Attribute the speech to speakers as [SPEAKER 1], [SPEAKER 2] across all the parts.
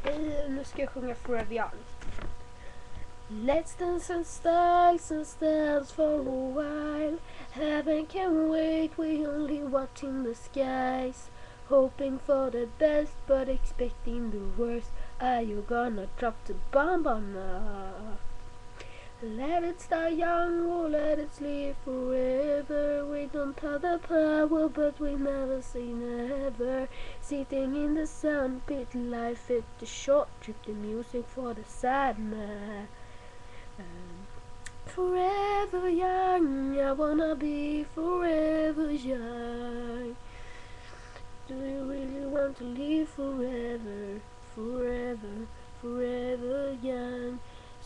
[SPEAKER 1] Nu ska jag sjunga Forever Young. Let's dance and styles for a while. Heaven can wait, we only watching the skies. Hoping for the best, but expecting the worst. Are you gonna drop the bomb now? Let it start young or let it sleep forever. We don't have the power, but we never say never. Sitting in the sun, pit life at the short trip, the music for the sad man. Forever young, I wanna be forever young. Do you really want to live forever, forever, forever young?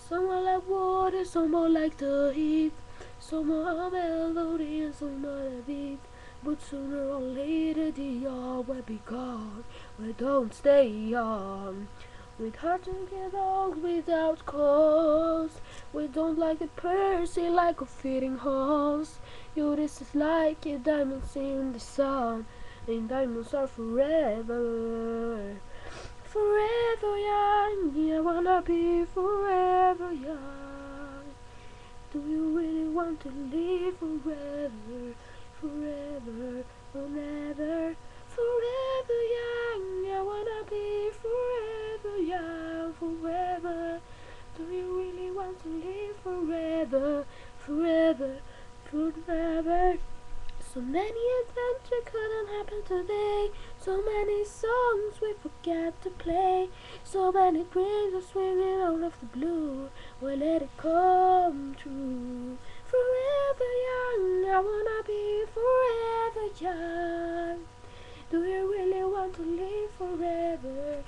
[SPEAKER 1] Some are like water, some are like the heat. Some are melody and some are a beat. But sooner or later the hour will be gone. We don't stay young. We'd hard to get on without cause. We don't like the person like a fitting horse. You, this is like a diamonds in the sun. And diamonds are forever. Forever young, I wanna be forever young. Do you really want to live forever, forever, forever? Forever young, I wanna be forever young, forever. Do you really want to live forever, forever, forever? So many adventures couldn't happen today. So many songs we forgot to play. So many dreams are swinging out of the blue. Well, let it come true. Forever young, I wanna be forever young. Do you really want to live forever?